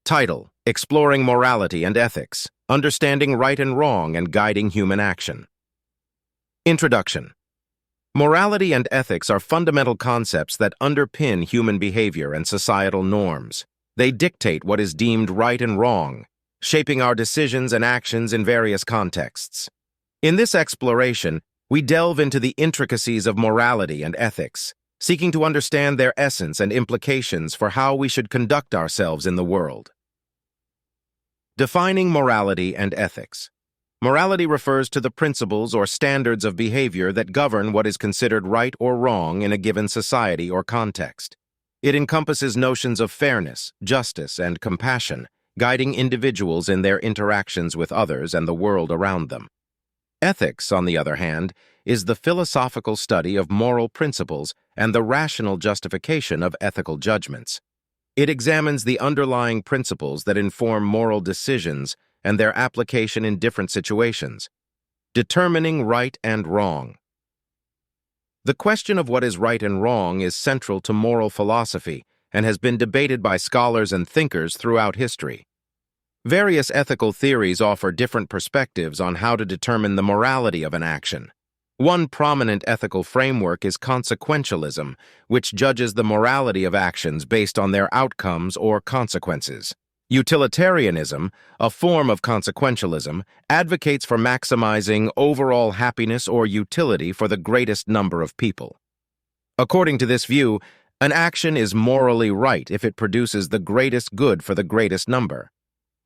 Title: Exploring Morality and Ethics, Understanding Right and Wrong and Guiding Human Action. Introduction. Morality and ethics are fundamental concepts that underpin human behavior and societal norms. They dictate what is deemed right and wrong, shaping our decisions and actions in various contexts. In this exploration, we delve into the intricacies of morality and ethics, seeking to understand their essence and implications for how we should conduct ourselves in the world. Defining morality and ethics. Morality refers to the principles or standards of behavior that govern what is considered right or wrong in a given society or context. It encompasses notions of fairness, justice, and compassion, guiding individuals in their interactions with others and the world around them. Ethics, on the other hand, is the philosophical study of moral principles and the rational justification of ethical judgments. It examines the underlying principles that inform moral decisions and their application in different situations. Determining right and wrong. The question of what is right and wrong is central to moral philosophy and has been debated by scholars and thinkers throughout history. Various ethical theories offer different perspectives on how to determine the morality of an action. One prominent ethical framework is consequentialism, which judges the morality of actions based on their outcomes or consequences. Utilitarianism, a form of consequentialism, advocates for maximizing overall happiness or utility for the greatest number of people. According to this view, an action is morally right if it produces the greatest good for the greatest number.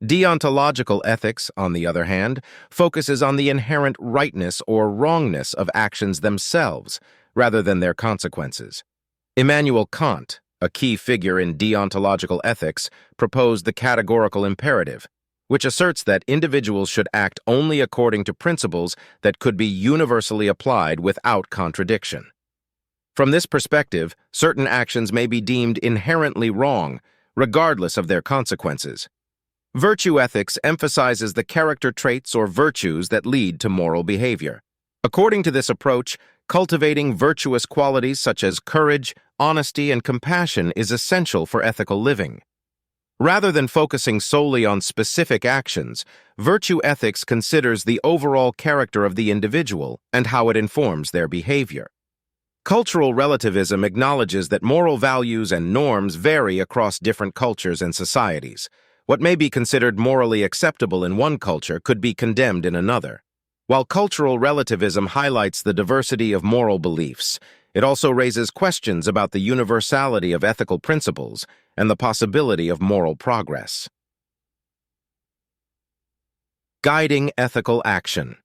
Deontological ethics, on the other hand, focuses on the inherent rightness or wrongness of actions themselves, rather than their consequences. Immanuel Kant, a key figure in deontological ethics, proposed the categorical imperative, which asserts that individuals should act only according to principles that could be universally applied without contradiction. From this perspective, certain actions may be deemed inherently wrong, regardless of their consequences. Virtue ethics emphasizes the character traits or virtues that lead to moral behavior. According to this approach, cultivating virtuous qualities such as courage, honesty, and compassion is essential for ethical living. Rather than focusing solely on specific actions, virtue ethics considers the overall character of the individual and how it informs their behavior. Cultural relativism acknowledges that moral values and norms vary across different cultures and societies. What may be considered morally acceptable in one culture could be condemned in another. While cultural relativism highlights the diversity of moral beliefs, it also raises questions about the universality of ethical principles and the possibility of moral progress. Guiding ethical action.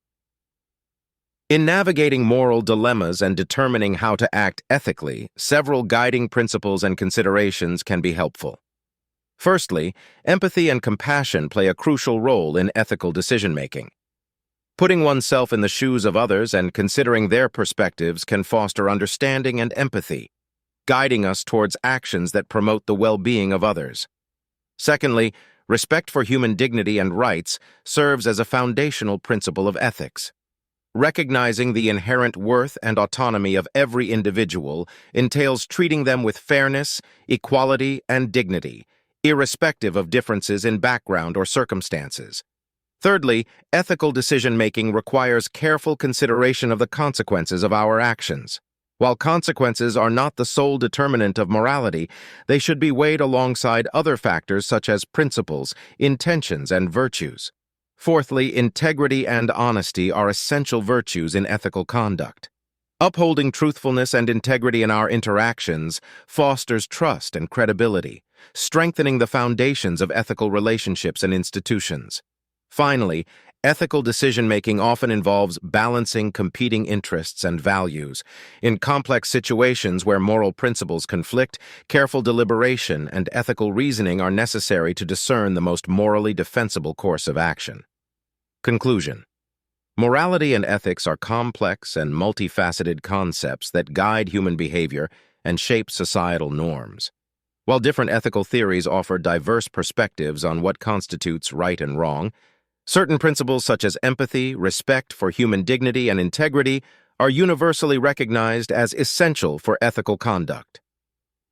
In navigating moral dilemmas and determining how to act ethically, several guiding principles and considerations can be helpful. Firstly, empathy and compassion play a crucial role in ethical decision-making. Putting oneself in the shoes of others and considering their perspectives can foster understanding and empathy, guiding us towards actions that promote the well-being of others. Secondly, respect for human dignity and rights serves as a foundational principle of ethics. Recognizing the inherent worth and autonomy of every individual entails treating them with fairness, equality, and dignity, irrespective of differences in background or circumstances. Thirdly, ethical decision-making requires careful consideration of the consequences of our actions. While consequences are not the sole determinant of morality, they should be weighed alongside other factors such as principles, intentions, and virtues. Fourthly, integrity and honesty are essential virtues in ethical conduct. Upholding truthfulness and integrity in our interactions fosters trust and credibility, strengthening the foundations of ethical relationships and institutions. Finally, ethical decision-making often involves balancing competing interests and values. In complex situations where moral principles conflict, careful deliberation and ethical reasoning are necessary to discern the most morally defensible course of action. Conclusion. Morality and ethics are complex and multifaceted concepts that guide human behavior and shape societal norms. While different ethical theories offer diverse perspectives on what constitutes right and wrong, certain principles such as empathy, respect for human dignity, and integrity are universally recognized as essential for ethical conduct.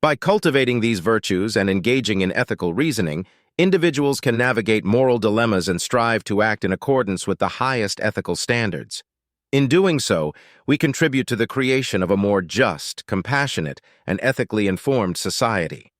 By cultivating these virtues and engaging in ethical reasoning, Individuals can navigate moral dilemmas and strive to act in accordance with the highest ethical standards. In doing so, we contribute to the creation of a more just, compassionate, and ethically informed society.